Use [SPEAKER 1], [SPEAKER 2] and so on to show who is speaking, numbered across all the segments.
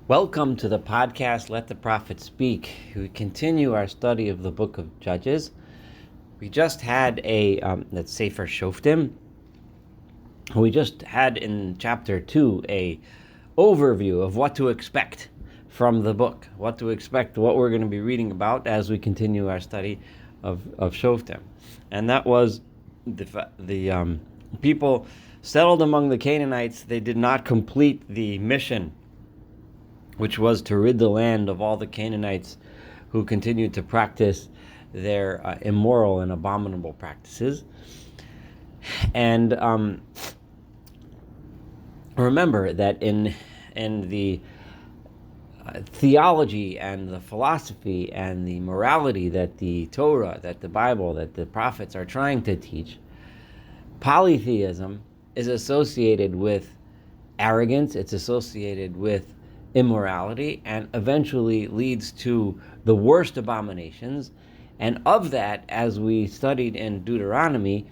[SPEAKER 1] Welcome to the podcast, Let the Prophet Speak. We continue our study of the book of Judges. We just had let's say for Shoftim, we just had in chapter 2 a overview of what to expect from the book, what to expect, what we're going to be reading about as we continue our study of Shoftim. And that was the people settled among the Canaanites. They did not complete the mission, which was to rid the land of all the Canaanites who continued to practice their immoral and abominable practices. And remember that in the theology and the philosophy and the morality that the Torah, that the Bible, that the prophets are trying to teach, polytheism is associated with arrogance, it's associated with immorality, and eventually leads to the worst abominations. And of that, as we studied in Deuteronomy,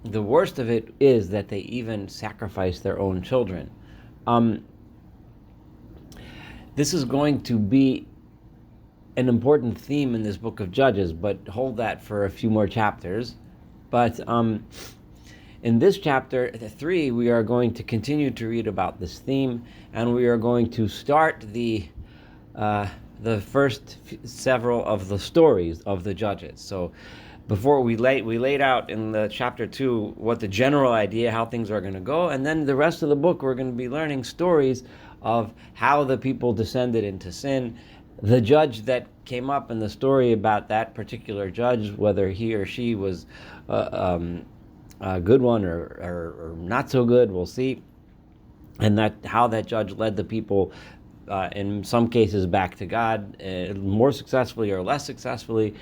[SPEAKER 1] the worst of it is that they even sacrifice their own children. This is going to be an important theme in this book of Judges, but hold that for a few more chapters. But in this chapter 3, we are going to continue to read about this theme, and we are going to start the first several of the stories of the Judges. So before we laid out in the chapter 2 what the general idea, how things are going to go, and then the rest of the book we're going to be learning stories of how the people descended into sin, the judge that came up, and the story about that particular judge, whether he or she was a good one or not so good, we'll see, and that how that judge led the people in some cases back to God, more successfully or less successfully,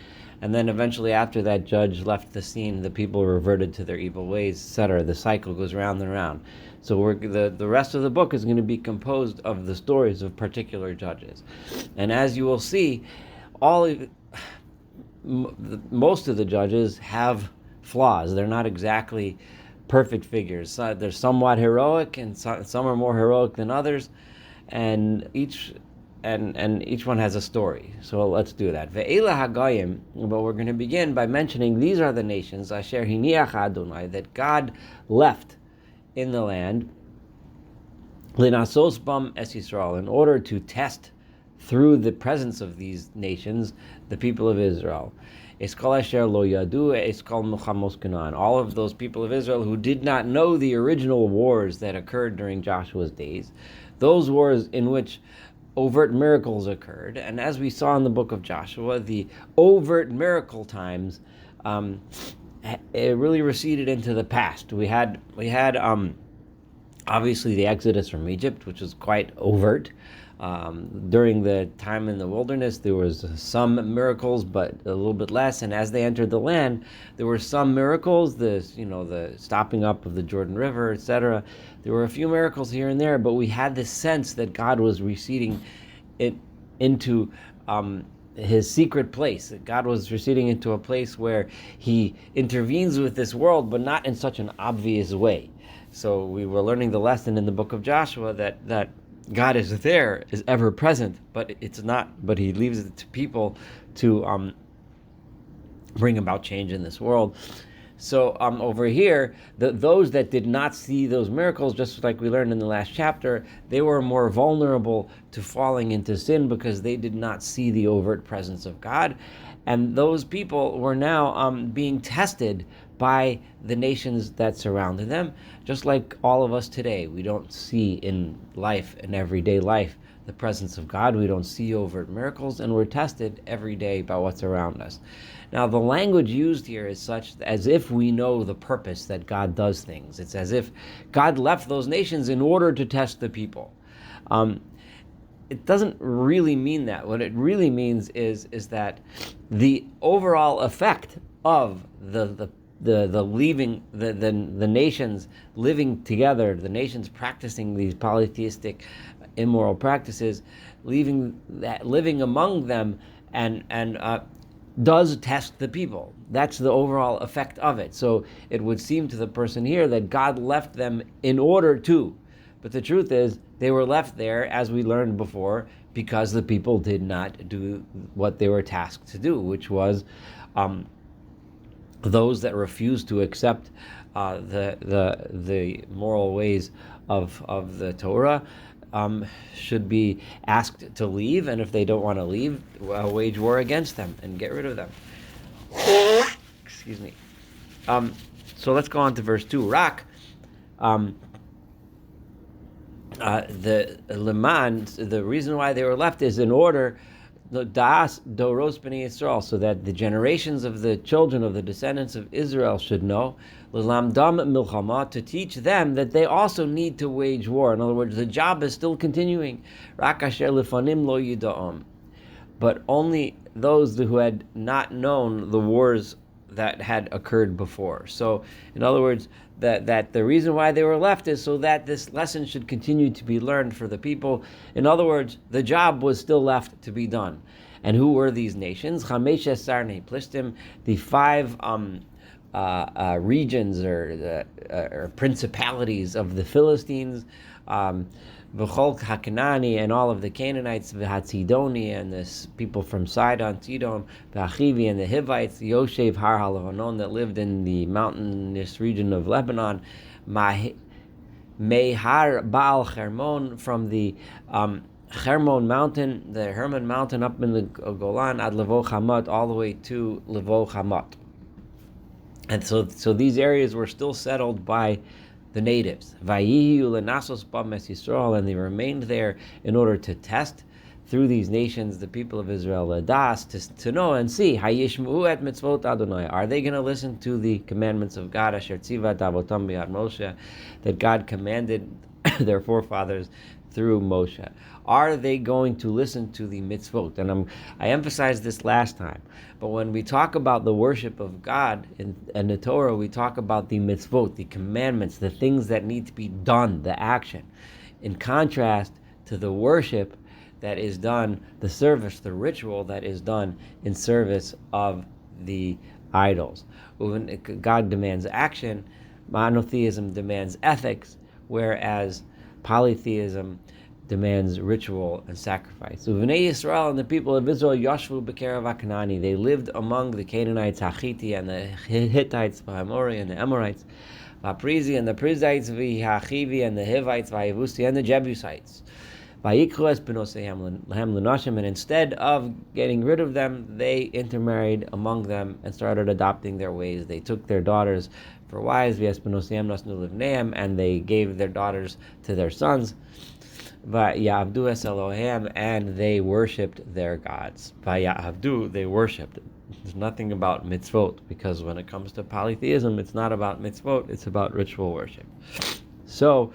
[SPEAKER 1] and then eventually after that judge left the scene, the people reverted to their evil ways, etc. The cycle goes round and round. So the rest of the book is going to be composed of the stories of particular judges, and as you will see, most of the judges have flaws. They're not exactly perfect figures. They're somewhat heroic, and some are more heroic than others, and each one has a story. So let's do that. Ve'ela hagayim, but we're going to begin by mentioning these are the nations asher hiniach Adonai, that God left in the land, linasos bam es Yisrael, in order to test through the presence of these nations the people of Israel. All of those people of Israel who did not know the original wars that occurred during Joshua's days, those wars in which overt miracles occurred. And as we saw in the book of Joshua, the overt miracle times it really receded into the past. We had obviously the Exodus from Egypt, which was quite overt. During the time in the wilderness, there was some miracles, but a little bit less. And as they entered the land, there were some miracles, the stopping up of the Jordan River, etc. There were a few miracles here and there, but we had this sense that God was receding into his secret place. That God was receding into a place where he intervenes with this world, but not in such an obvious way. So we were learning the lesson in the book of Joshua that God is there, is ever present, but it's not. But He leaves it to people to bring about change in this world. So over here, those that did not see those miracles, just like we learned in the last chapter, they were more vulnerable to falling into sin because they did not see the overt presence of God. And those people were now being tested by the nations that surrounded them, just like all of us today. We don't see in life, in everyday life, the presence of God. We don't see overt miracles, and we're tested every day by what's around us. Now, the language used here is such as if we know the purpose that God does things. It's as if God left those nations in order to test the people. It doesn't really mean that. What it really means is that the overall effect of the leaving the nations living together, the nations practicing these polytheistic immoral practices, living among them and does test the people. That's the overall effect of it. So it would seem to the person here that God left them in order to, But the truth is, they were left there, as we learned before, because the people did not do what they were tasked to do, which was those that refused to accept the moral ways of the Torah should be asked to leave, and if they don't want to leave, wage war against them and get rid of them. Excuse me. So let's go on to verse 2. Rak, the reason why they were left is in order, das doros b'nei Yisrael, so that the generations of the children of the descendants of Israel should know, l'lamdam milchama, to teach them that they also need to wage war. In other words, the job is still continuing. Rak asher lefanim lo yida'am, but only those who had not known the wars that had occurred before. So, in other words, that the reason why they were left is so that this lesson should continue to be learned for the people. In other words, the job was still left to be done. And who were these nations? Chamesh Esar Nei Plishtim, the 5 regions or principalities of the Philistines, V'chol HaKanani, and all of the Canaanites, V'hatzidoni, and the people from Sidon, Tidon, V'achivi, and the Hivites, the Yoshev Har HaLevanon, that lived in the mountainous region of Lebanon, Mehar Baal Hermon, from the Hermon mountain, the Hermon mountain up in the Golan, Ad Levo Hamat, all the way to Levo Hamat. And so these areas were still settled by the natives. Vayihu lenasos b'mes Yisrael, and they remained there in order to test through these nations the people of Israel, ladas, to know and see, hayishmu et mitzvot Adonai, are they going to listen to the commandments of God, asher tzivat avotam b'yad Moshe, that God commanded their forefathers through Moshe? Are they going to listen to the mitzvot? And I emphasized this last time, but when we talk about the worship of God in the Torah, we talk about the mitzvot, the commandments, the things that need to be done, the action, in contrast to the worship that is done, the service, the ritual that is done in service of the idols. When God demands action, monotheism demands ethics, whereas polytheism demands ritual and sacrifice. Uvnei Yisrael, and the people of Israel, Yashvu b'kerev HaKanani, they lived among the Canaanites, Hachiti, and the Hittites, V'Amori, and the Amorites, V'Aprizi, and the Prizzites, V'Hachivi, and the Hivites, V'Yevusi, and the Jebusites. V'Yikru es b'noseihem lahem l'nashim, and instead of getting rid of them, they intermarried among them and started adopting their ways. They took their daughters for wives, v'es b'noseihem nasnu livneim, and they gave their daughters to their sons. Va'yavdu es Elohem, and they worshipped their gods. Va'yavdu, they worshipped. There's nothing about mitzvot, because when it comes to polytheism, it's not about mitzvot, it's about ritual worship. So,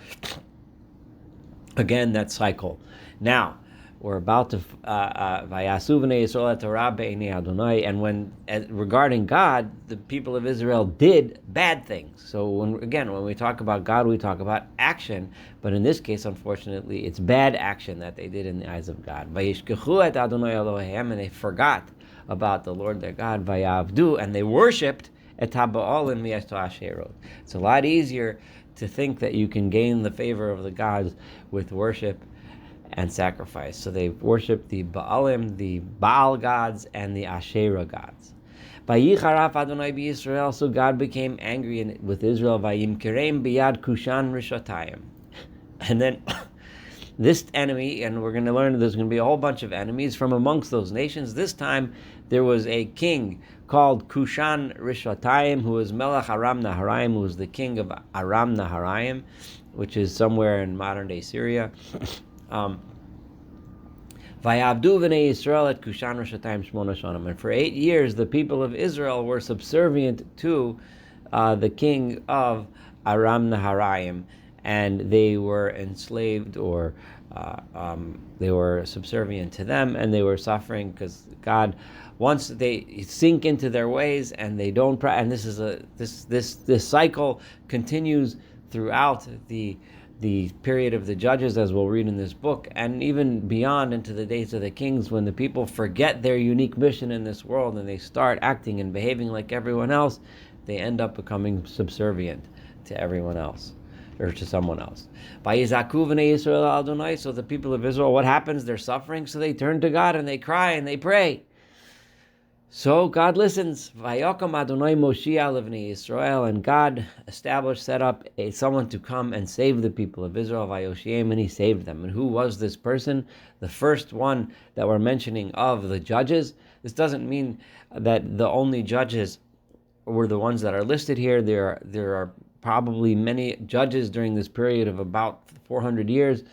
[SPEAKER 1] again, that cycle. Now, we're about to Vayasu v'nei Yisrael et Torah be'enei Adonai, and when regarding God, the people of Israel did bad things. So when we talk about God, we talk about action, but in this case, unfortunately, it's bad action that they did in the eyes of God. Vayishkechu et Adonai Eloheim, and they forgot about the Lord their God. Vayavdu, and they worshipped et haba'alim mi'esto asherot. It's a lot easier to think that you can gain the favor of the gods with worship and sacrifice. So they worshipped the Baalim, the Baal gods, and the Asherah gods. Vayicharaf Adonai b'Yisrael, so God became angry with Israel. Vayimkerem biyad kushan rishatayim. And then this enemy, and we're going to learn there's going to be a whole bunch of enemies from amongst those nations. This time there was a king called Kushan Rishatayim, who was Melech Aram Naharaim, who was the king of Aram Naharaim, which is somewhere in modern-day Syria. Vayavdu v'nei Yisrael et Kushan Rishatayim Shmona Shonim. And for 8 years, the people of Israel were subservient to the king of Aram Naharaim, and they were enslaved, or they were subservient to them, and they were suffering because God, once they sink into their ways and they don't, and this is this cycle continues throughout the period of the judges, as we'll read in this book, and even beyond into the days of the kings, when the people forget their unique mission in this world and they start acting and behaving like everyone else, they end up becoming subservient to everyone else. or to someone else. Vayizaku v'nei Yisrael al Adonai. So the people of Israel, what happens? They're suffering, so they turn to God and they cry and they pray. So God listens. Vayakam Adonai Moshiach levnei Yisrael, and God established, set up someone to come and save the people of Israel. Vayoshiim, and He saved them. And who was this person? The first one that we're mentioning of the judges. This doesn't mean that the only judges were the ones that are listed here. There are probably many judges during this period of about 400 years.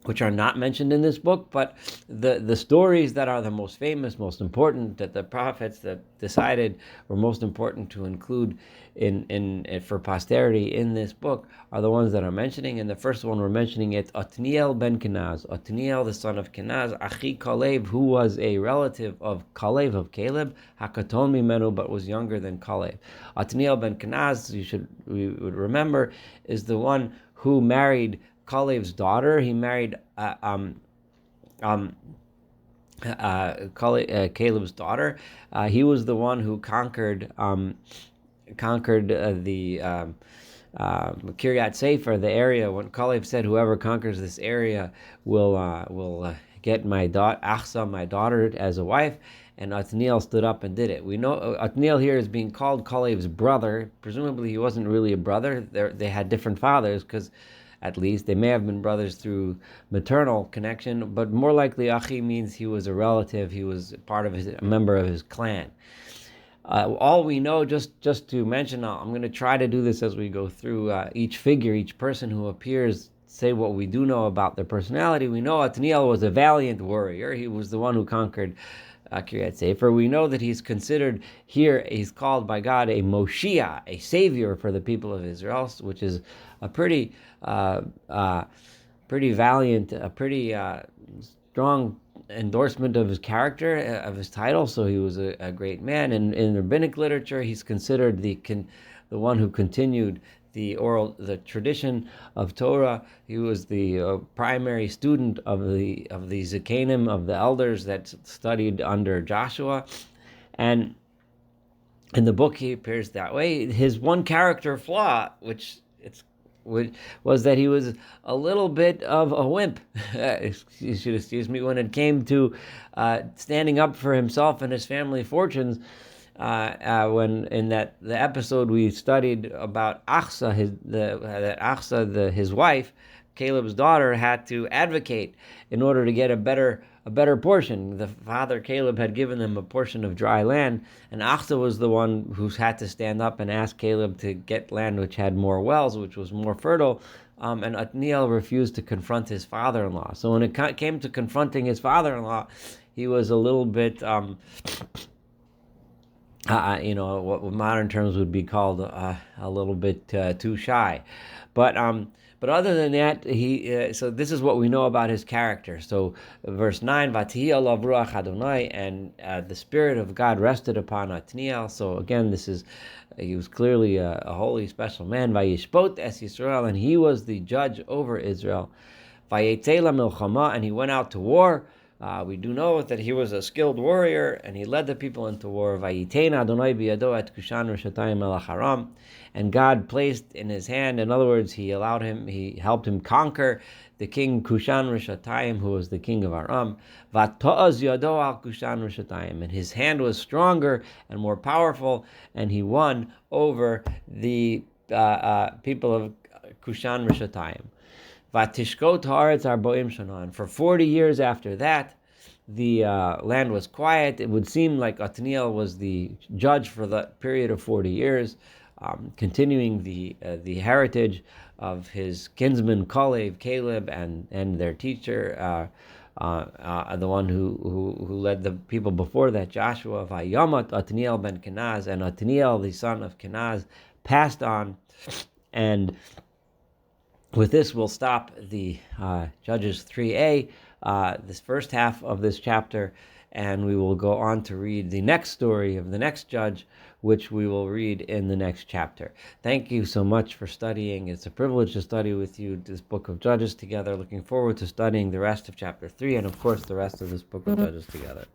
[SPEAKER 1] Which are not mentioned in this book, but the stories that are the most famous, most important, that the prophets that decided were most important to include in for posterity in this book are the ones that I'm mentioning. And the first one we're mentioning is Otniel ben Kenaz. Otniel, the son of Kenaz, Achi Kalev, who was a relative of Kalev, of Caleb, Hakaton Mimenu, but was younger than Kalev. Otniel ben Kenaz, we would remember, is the one who married Kalev's daughter. He married Caleb's daughter. He was the one who conquered the Kiryat Sefer, the area. When Kalev said, "Whoever conquers this area will get my daughter, my daughter, as a wife," and Otniel stood up and did it. We know Otniel here is being called Kalev's brother. Presumably, he wasn't really a brother. They had different fathers, because at least they may have been brothers through maternal connection, but more likely Achi means he was a relative. He was a member of his clan. All we know, just to mention, I'm going to try to do this as we go through each figure, each person who appears, say what we do know about their personality. We know Otniel was a valiant warrior. He was the one who conquered Kiryat Sefer. We know that he's considered here, he's called by God a Moshiach, a savior for the people of Israel, which is a pretty valiant, a pretty strong endorsement of his character, of his title. So he was a great man. And in rabbinic literature, he's considered the one who continued the tradition of Torah. He was the primary student of the Zikanim, of the elders that studied under Joshua, and in the book he appears that way. His one character flaw, which was that he was a little bit of a wimp. You should excuse me. When it came to standing up for himself and his family fortunes, when in the episode we studied about Achsa, his wife, Caleb's daughter, had to advocate in order to get a better portion. The father Caleb had given them a portion of dry land, and Achsa was the one who had to stand up and ask Caleb to get land which had more wells, which was more fertile. And Otniel refused to confront his father-in-law. So when it came to confronting his father-in-law, he was a little bit what modern terms would be called a little bit too shy, but other than that, so this is what we know about his character. So verse 9, Vatihi alav ruach Adonai, and the Spirit of God rested upon Otniel. So again, he was clearly a holy, special man. Vayishpot es Yisrael, and he was the judge over Israel. Vayetei lamilchama, and he went out to war. We do know that he was a skilled warrior, and he led the people into war. Vayitein Adonai biyado et kushan rishatayim melech Aram, and God placed in his hand, in other words, he helped him conquer the king Kushan Rishatayim, who was the king of Aram. Vata'az yado al Kushan Rishatayim, and his hand was stronger and more powerful, and he won over the people of Kushan Rishatayim. Vatishkot haaretz arboim shana, and for 40 years after that, the land was quiet. It would seem like Otniel was the judge for the period of 40 years, continuing the heritage of his kinsman Caleb and their teacher, the one who led the people before that, Joshua. Vayamat Otniel ben Kenaz, and Otniel, the son of Kenaz, passed on. And with this, we'll stop the Judges 3a, this first half of this chapter, and we will go on to read the next story of the next judge, which we will read in the next chapter. Thank you so much for studying. It's a privilege to study with you this book of Judges together. Looking forward to studying the rest of chapter 3 and, of course, the rest of this book of Judges together.